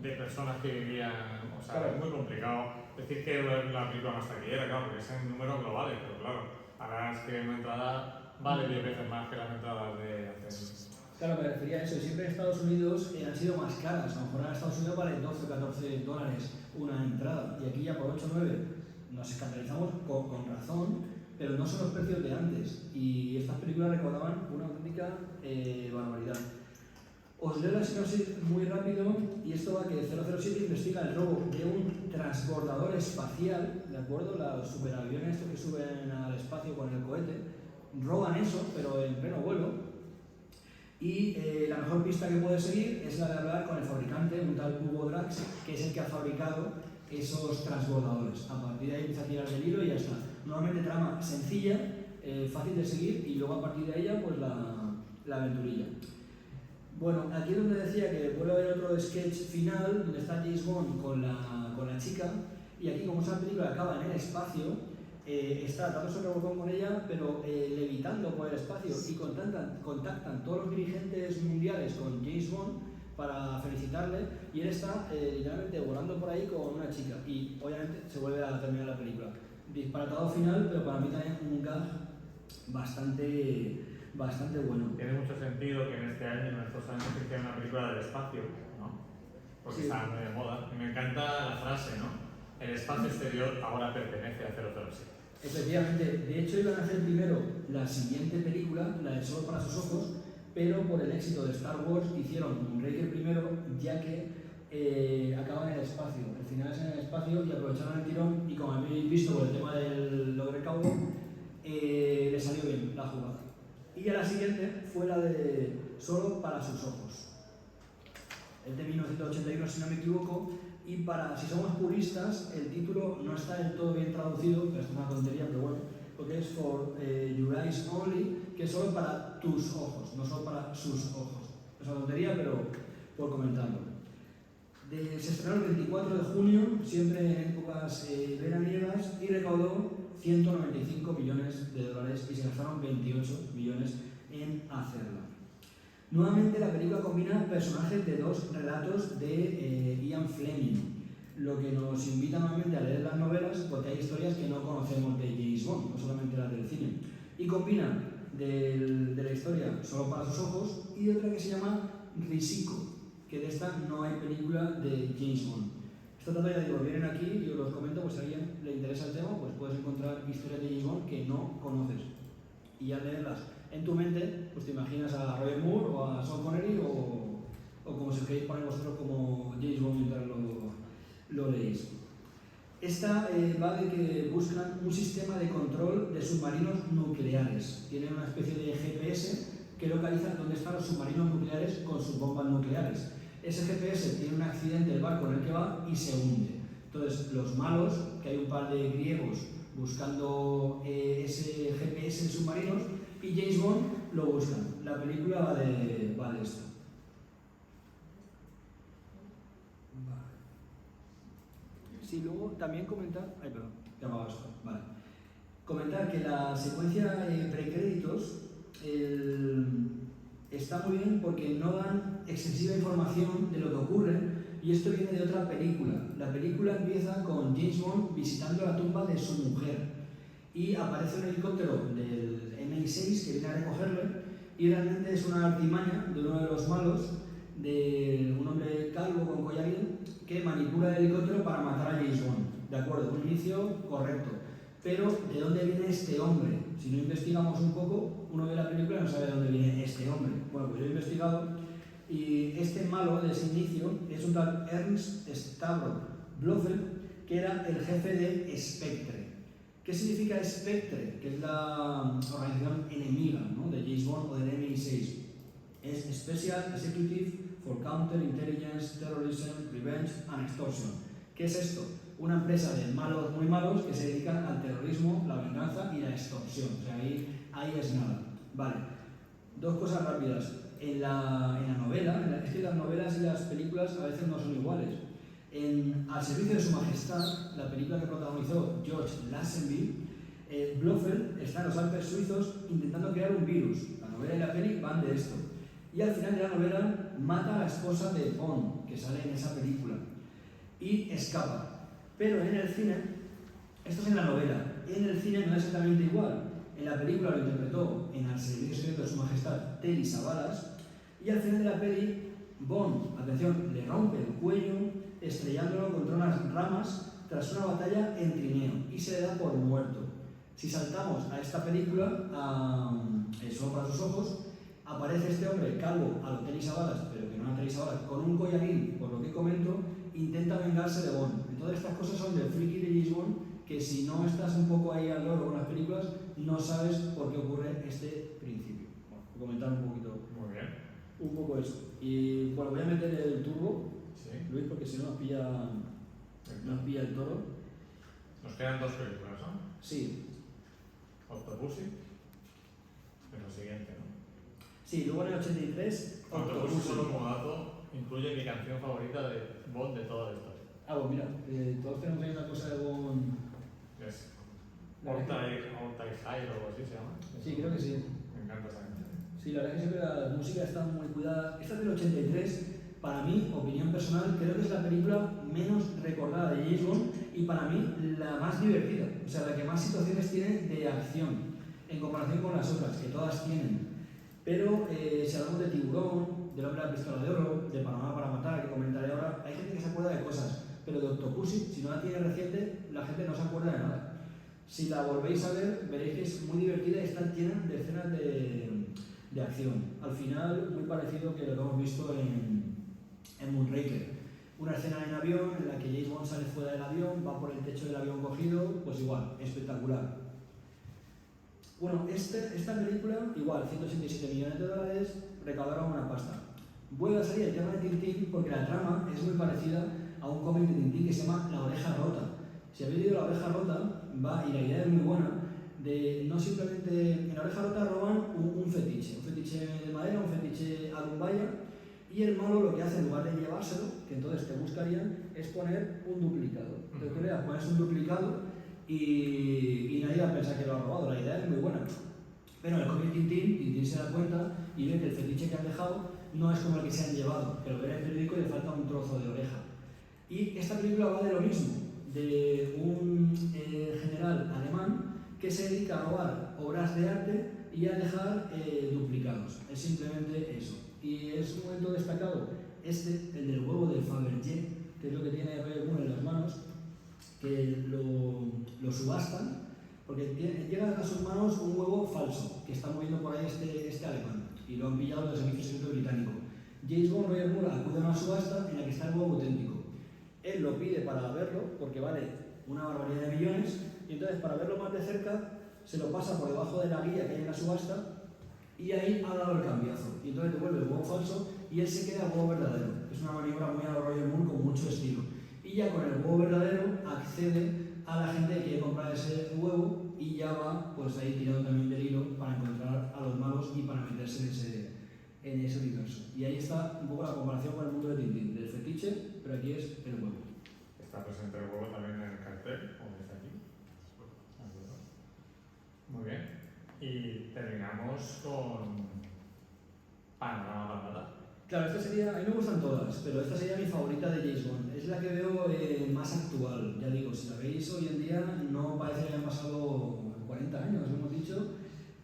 S1: de personas que vivían, o sea, es muy complicado decir que es la película más taquillera, claro, porque es en números globales, pero claro, ahora es que una entrada vale 10 veces más que las entradas de hace...
S2: Claro, me refería a eso. Siempre en Estados Unidos han sido más caras. A lo mejor en Estados Unidos vale 12 o 14 dólares una entrada. Y aquí ya por 8 o 9 nos escandalizamos con razón, pero no son los precios de antes. Y estas películas recaudaban una auténtica barbaridad. Os leo la sinopsis muy rápido, y esto va que 007 investiga el robo de un transbordador espacial, ¿de acuerdo? Los superaviones estos que suben al espacio con el cohete, roban eso, pero en pleno vuelo. Y la mejor pista que puede seguir es la de hablar con el fabricante, un tal Hugo Drax, que es el que ha fabricado esos transbordadores. A partir de ahí empieza a tirar del hilo y ya está. Normalmente trama sencilla, fácil de seguir, y luego a partir de ella pues la aventurilla. Bueno, aquí es donde decía que vuelve a haber otro sketch final donde está James Bond con la chica, y aquí como esa película acaba en el espacio, está dándose un revolcón con ella, pero levitando por el espacio, y contactan todos los dirigentes mundiales con James Bond para felicitarle, y él está literalmente volando por ahí con una chica, y obviamente se vuelve a terminar la película. Disparatado final, pero para mí también un gag bastante bastante bueno.
S1: Tiene mucho sentido que en este año, en estos años, se hiciera una película del espacio, ¿no? Porque
S2: Sí.
S1: está muy de moda. Y me encanta la frase, ¿no? El espacio exterior ahora pertenece a 007.
S2: Efectivamente, de hecho iban a hacer primero la siguiente película, la de Solo para sus ojos, pero por el éxito de Star Wars hicieron Moonraker primero, ya que acaban en el espacio. El final es en el espacio y aprovecharon el tirón y como habéis visto por el tema del lo de recaudo, le salió bien la jugada. Y a la siguiente fue la de Solo para sus ojos. Es de 1981 si no me equivoco, y para, si somos puristas, el título no está del todo bien traducido, pero es una tontería, pero bueno, porque es For Your Eyes Only, que es solo para tus ojos, no solo para sus ojos. Es una tontería, pero por comentarlo. Se estrenó el 24 de junio, siempre en épocas veraniegas, y recaudó 195 millones de dólares y se gastaron 28 millones en hacerla. Nuevamente la película combina personajes de dos relatos de Ian Fleming, lo que nos invita nuevamente a leer las novelas porque hay historias que no conocemos de James Bond, no solamente las del cine. Y combina de la historia Solo para sus ojos y otra que se llama Risico, que de esta no hay película de James Bond. Esto tanto ya digo, vienen aquí y os los comento, pues si a alguien le interesa el tema, pues puedes encontrar historias de James Bond que no conoces. Y al leerlas en tu mente, pues te imaginas a Roger Moore o a Sean Connery o como si os queréis poner vosotros como James Bond mientras lo leéis. Esta va de que buscan un sistema de control de submarinos nucleares. Tienen una especie de GPS que localiza dónde están los submarinos nucleares con sus bombas nucleares. Ese GPS tiene un accidente del barco en el que va y se hunde. Entonces los malos, que hay un par de griegos buscando ese GPS en submarinos, y James Bond lo buscan. La película va de esto. Vale. Sí, luego también comentar... Ay, perdón, ya me esto. Vale. Comentar que la secuencia precréditos está muy bien porque no dan excesiva información de lo que ocurre y esto viene de otra película. La película empieza con James Bond visitando la tumba de su mujer y aparece un helicóptero del MI6 que viene a recogerle y realmente es una artimaña de uno de los malos, de un hombre calvo con collarín que manipula el helicóptero para matar a James Bond. De acuerdo, un inicio correcto. Pero, ¿de dónde viene este hombre? Si no investigamos un poco, uno ve la película y no sabe de dónde viene este hombre. Bueno, pues yo he investigado y este malo de ese inicio es un tal Ernst Stavro Blofeld, que era el jefe de Spectre. ¿Qué significa Spectre? Que es la organización enemiga, ¿no?, de James Bond o del MI6. Es Special Executive for Counterintelligence, Terrorism, Revenge and Extortion. ¿Qué es esto? Una empresa de malos muy malos que se dedican al terrorismo, la venganza y la extorsión. O sea, ahí es nada. Vale. Dos cosas rápidas. En la novela, es que las novelas y las películas a veces no son iguales. Al servicio de su majestad, la película que protagonizó George Lazenby, Blofeld está en los Alpes suizos intentando crear un virus. La novela y la peli van de esto. Y al final de la novela mata a la esposa de Bond, que sale en esa película, y escapa. Pero en el cine, esto es en la novela, en el cine no es exactamente igual. En la película lo interpretó en Al servicio secreto de su majestad Telly Savalas, y al final de la peli, Bond, atención, le rompe el cuello estrellándolo contra unas ramas tras una batalla en trineo y se le da por muerto. Si saltamos a esta película, Solo para sus ojos, aparece este hombre calvo a lo Telly Savalas, pero que no a Telly Savalas, con un collarín, por lo que comento, intenta vengarse de Bond. Entonces estas cosas son del friki de James Bond, que si no estás un poco ahí al loro con las películas, no sabes por qué ocurre este principio. Bueno, voy a comentar un poquito.
S1: Muy bien.
S2: Un poco eso. Y bueno, voy a meter el turbo,
S1: Sí.
S2: Luis, porque si no nos pilla el toro.
S1: Nos quedan dos películas, ¿no?
S2: Sí.
S1: Octopussy. Es lo siguiente, ¿no?
S2: Sí, luego en el 83,
S1: Octopussy, solo como dato, incluye mi canción favorita de Bond de toda la historia.
S2: Ah, pues mira, todos tenemos ahí una cosa de Bond.
S1: Es All-Time High o algo así se llama.
S2: Sí, creo que sí.
S1: Me encanta esa canción.
S2: Sí, la verdad es que siempre la música está muy cuidada. Esta es del 83, para mí, opinión personal, creo que es la película menos recordada de James Bond y para mí la más divertida. O sea, la que más situaciones tiene de acción en comparación con las otras, que todas tienen. Pero si hablamos de Tiburón, del Hombre de la Pistola de Oro, de Panamá para Matar, que comentaré ahora, hay gente que se acuerda de cosas, pero de Octopussy, si no la tiene reciente, la gente no se acuerda de nada. Si la volvéis a ver, veréis que es muy divertida y está llena de escenas de acción. Al final, muy parecido que lo que hemos visto en Moonraker. Una escena en avión en la que James Bond sale fuera del avión, va por el techo del avión cogido, pues igual, espectacular. Bueno, esta película, igual, 187 millones de dólares, recaudaron una pasta. Vuelve a salir el tema de Tintín porque la trama es muy parecida a un cómic de Tintín que se llama La Oreja Rota. Si habéis leído La Oreja Rota, y la idea es muy buena, de no simplemente... En La Oreja Rota roban un fetiche de madera, un fetiche alumbaya, y el malo lo que hace en lugar de llevárselo, que entonces te buscarían, es poner un duplicado. Entonces tú le pones un duplicado y nadie va a pensar que lo ha robado. La idea es muy buena. Pero en el cómic Tintín se da cuenta y ve que el fetiche que han dejado no es como el que se han llevado, pero ve en el periódico y le falta un trozo de oreja. Y esta película va de lo mismo, de un general alemán que se dedica a robar obras de arte y a dejar duplicados. Es simplemente eso. Y es un momento destacado, el del huevo del Fabergé, que es lo que tiene Roger Moore en las manos, que lo subastan, porque llega a sus manos un huevo falso, que está moviendo por ahí este alemán, y lo han pillado del Servicio Secreto Británico. James Bond, Roger Moore, acude a una subasta en la que está el huevo auténtico. Él lo pide para verlo, porque vale una barbaridad de millones, y entonces para verlo más de cerca, se lo pasa por debajo de la guía que hay en la subasta, y ahí ha dado el cambiazo. Y entonces devuelve el huevo falso, y él se queda el huevo verdadero. Es una maniobra muy a lo Roger Moore con mucho estilo. Y ya con el huevo verdadero accede a la gente que quiere comprar ese huevo y ya va pues ahí tirando también del hilo para encontrar a los malos y para meterse en ese universo. Y ahí está un poco la comparación con el mundo de Tintín, del fetiche, pero aquí es el huevo.
S1: ¿Está presente el huevo también en el cartel, como dice aquí? Muy bien. Y terminamos con Panorama para Matar.
S2: Claro, esta sería, a mí me gustan todas, pero esta sería mi favorita de James Bond. Es la que veo más actual, ya digo, si la veis hoy en día no parece que hayan pasado 40 años, hemos dicho,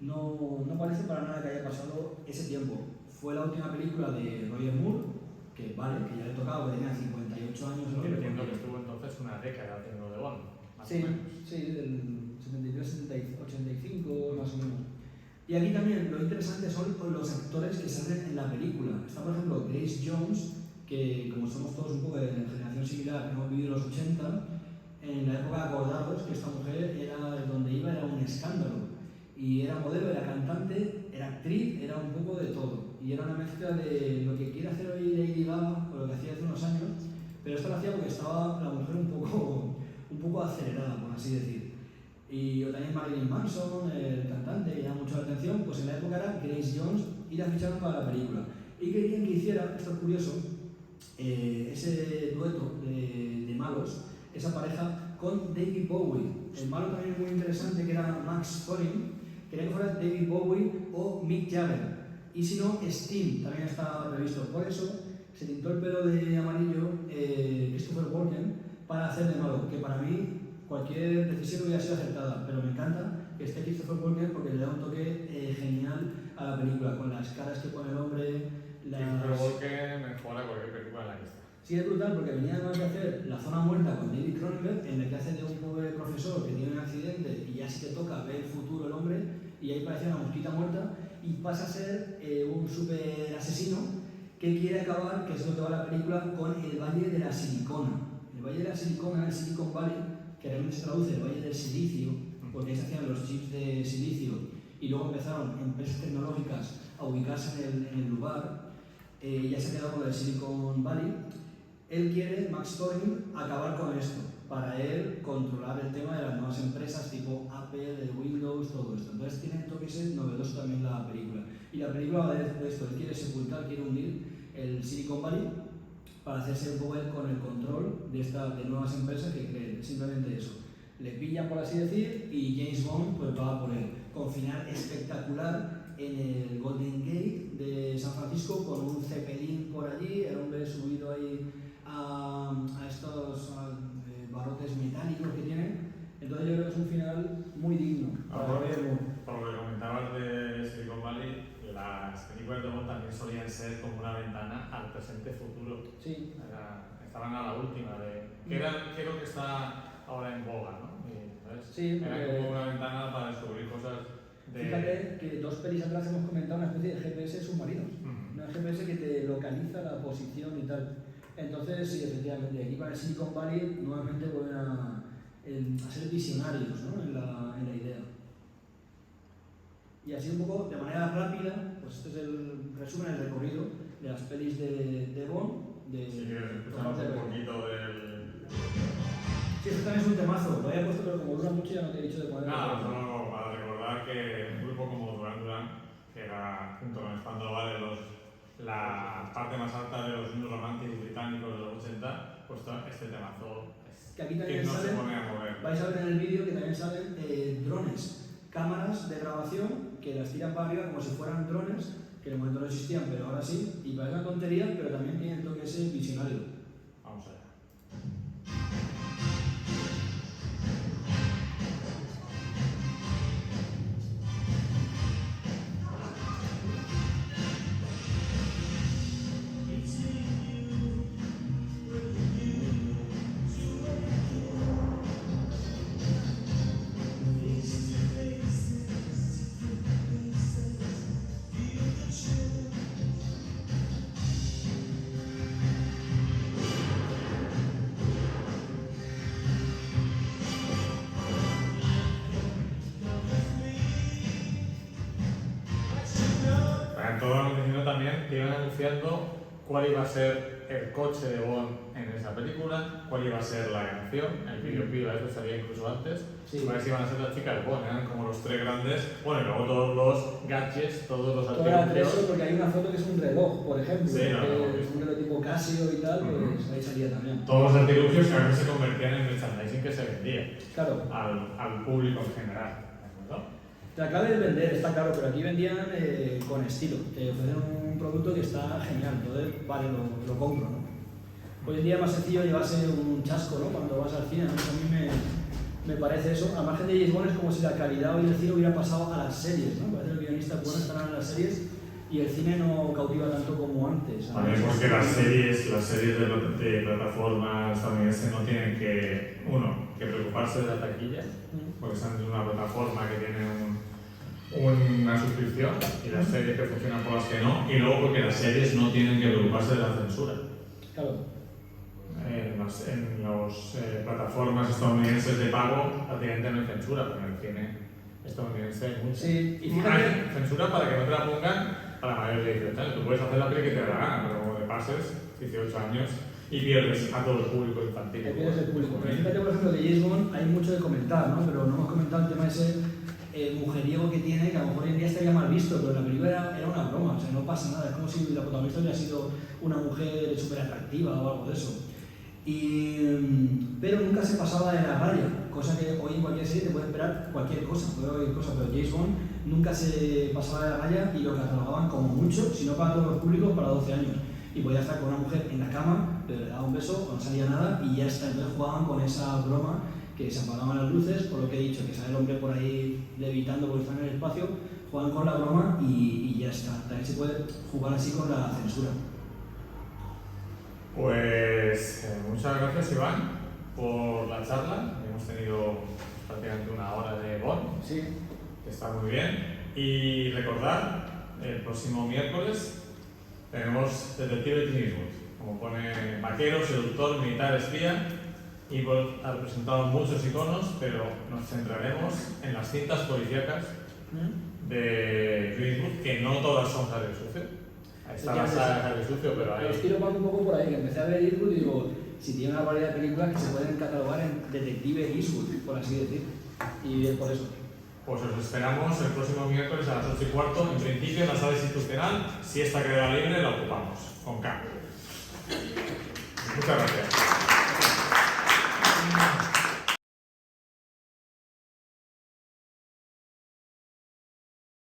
S2: no parece para nada que haya pasado ese tiempo. Fue la última película de Roger Moore, que vale, que ya le tocaba, que tenía 58 años.
S1: ¿No? Entiendo que estuvo entonces una década haciendo de Bond, más o menos.
S2: Sí, del 73, 85, más o menos. Y aquí también lo interesante son los actores que salen en la película. Está, por ejemplo, Grace Jones, que como somos todos un poco de generación similar, que hemos vivido los 80, en la época de acordados, que esta mujer era donde iba era un escándalo. Y era modelo, era cantante, era actriz, era un poco de todo. Y era una mezcla de lo que quiere hacer hoy Lady Gaga, o lo que hacía hace unos años, pero esto lo hacía porque estaba la mujer un poco acelerada, por así decir. Y también Marilyn Manson, el cantante, que llama mucho la atención, pues en la época era Grace Jones y la ficharon para la película. Y querían que hiciera, esto es curioso, ese dueto de malos, esa pareja con David Bowie. El malo también muy interesante, que era Max Schmeling, quería que fuera David Bowie o Mick Jagger. Y si no, Sting también estaba previsto. Por eso se pintó el pelo de amarillo Christopher Walken para hacer de malo, que para mí cualquier decisión hubiera sido acertada, pero me encanta que esté Christopher Walken porque le da un toque genial a la película, con las caras que pone el hombre.
S1: Christopher Walken mejora cualquier película en la que está.
S2: Sí, es brutal porque venía además de hacer La Zona Muerta con David Cronenberg, en la que hace de un pobre profesor que tiene un accidente y ya sí que toca ver el futuro el hombre, y ahí parece una mosquita muerta, y pasa a ser un super asesino que quiere acabar, que es lo que va la película, con el Valle de la Silicona. El Valle de la Silicona, el Silicon Valley, que realmente se traduce el Valle del Silicio, porque ahí se hacían los chips de silicio, y luego empezaron empresas tecnológicas a ubicarse en el lugar, ya se ha quedado con el Silicon Valley. Él quiere, Max Schmeling, acabar con esto, para él controlar el tema de las nuevas empresas tipo Apple, de Windows, todo esto. Entonces tiene toques novedoso también la película. Y la película va de esto, él quiere sepultar, quiere hundir el Silicon Valley para hacerse un poco él con el control de nuevas empresas que creen, simplemente eso. Le pillan, por así decir, y James Bond pues va por él, con final espectacular en el Golden Gate de San Francisco, con un Zeppelin por allí, el hombre subido ahí a estos barrotes metálicos que tienen. Entonces yo creo que es un final muy digno para Roger Moore.
S1: Por lo que comentabas de Silicon Valley, las las películas de Bond también solían ser como una ventana al presente futuro.
S2: Sí.
S1: Estaban a la última creo que está ahora en boga, ¿no? ¿Sabes?
S2: Sí,
S1: era como una ventana para descubrir cosas de...
S2: Fíjate que 2 pelis atrás hemos comentado una especie de GPS submarinos. Una GPS que te localiza la posición y tal. Entonces, sí, efectivamente, aquí para el Silicon Valley nuevamente vuelven a ser visionarios, ¿no? en la idea. Y así un poco, de manera rápida, pues este es el resumen, el recorrido de las pelis de Bond.
S1: Si quieres escuchamos un poquito del...
S2: Sí, esto también es un temazo, lo había puesto, pero como dura mucho ya no te he dicho de poner.
S1: Nada, solo para recordar que un grupo como Duran Duran, que era junto con Spandau Ballet la parte más alta de los himnos románticos británicos de los 80, pues este temazo es
S2: que aquí también
S1: no
S2: salen,
S1: se pone a mover.
S2: Vais a ver en el vídeo que también salen drones, cámaras de grabación que las tiran para arriba como si fueran drones, que en el momento no existían, pero ahora sí, y parece una tontería, pero también tiene el toque ese visionario.
S1: Vamos allá. También te iban anunciando cuál iba a ser el coche de Bond en esa película, cuál iba a ser la canción, el videoclip, eso sabía incluso antes, cuáles iban a ser las chicas de Bond, eran como los 3 grandes, bueno, y luego todos los gadgets, todos los artilugios.
S2: Eso porque hay una foto que es un reloj, por ejemplo,
S1: sí,
S2: que es un reloj tipo Casio y tal, pues ahí salía también.
S1: Todos los artilugios que a veces se convertían en merchandising que se vendía
S2: claro.
S1: al público en general, ¿de acuerdo?
S2: La clave es vender, está claro, pero aquí vendían con estilo, te ofrecen un producto que está genial, entonces vale, lo compro, ¿no? Hoy en día es más sencillo llevarse un chasco, ¿no? Cuando vas al cine, ¿no? A mí me parece eso. Al margen de James Bond es como si la calidad hoy del cine hubiera pasado a las series, ¿no? Parece que los guionistas buenos estarán en las series y el cine no cautiva tanto como antes.
S1: También porque las series de plataformas estadounidenses no tienen que preocuparse de la taquilla, porque están en una plataforma que tiene una suscripción y las series que funcionan por las que no, y luego porque las series no tienen que preocuparse de la censura.
S2: Claro.
S1: En las plataformas estadounidenses de pago prácticamente no hay censura, pero en el cine estadounidense hay mucha.
S2: Sí, y
S1: hay censura para que no te la pongan para mayores de 18 años. Tú puedes hacer la peli que te dé la gana, pero como te pases 18 años y pierdes a todo el público infantil.
S2: Pierdes el público. Pero fíjate, por ejemplo, de James Bond hay mucho de comentar, ¿no? Pero no hemos comentado el tema ese mujeriego que tiene, que a lo mejor hoy en día estaría mal visto, pero en la película era una broma, o sea, no pasa nada, es como si la protagonista hubiera sido una mujer súper atractiva o algo de eso. Pero nunca se pasaba de la raya, cosa que hoy en cualquier serie te puede esperar cualquier cosa, pero James Bond nunca se pasaba de la raya y lo catalogaban como mucho, si no para todos los públicos, para 12 años. Y podía estar con una mujer en la cama, pero le daba un beso, no salía nada y ya está. Entonces jugaban con esa broma que se apagaban las luces, por lo que he dicho, que sale el hombre por ahí levitando porque está en el espacio, juegan con la broma y ya está. También se puede jugar así con la censura.
S1: Pues muchas gracias, Iván, por la charla. Hemos tenido prácticamente una hora de Bond,
S2: sí,
S1: que está muy bien. Y recordar, el próximo miércoles tenemos Detective Clint Eastwood, como pone vaquero, seductor, militar, espía, y ha representado muchos iconos, pero nos centraremos en las cintas policíacas de Clint Eastwood, que no todas son Harry Sucio. Está la saga Harry Sucio, pero hay...
S2: Los tiro un poco por ahí, que empecé a ver Eastwood y digo, si tiene una variedad de películas que se pueden catalogar en Detective Eastwood, por así decir, y es por eso.
S1: Pues os esperamos el próximo miércoles a las 8:15. En principio, en la sala institucional, si esta queda libre, la ocupamos, con K. Muchas gracias.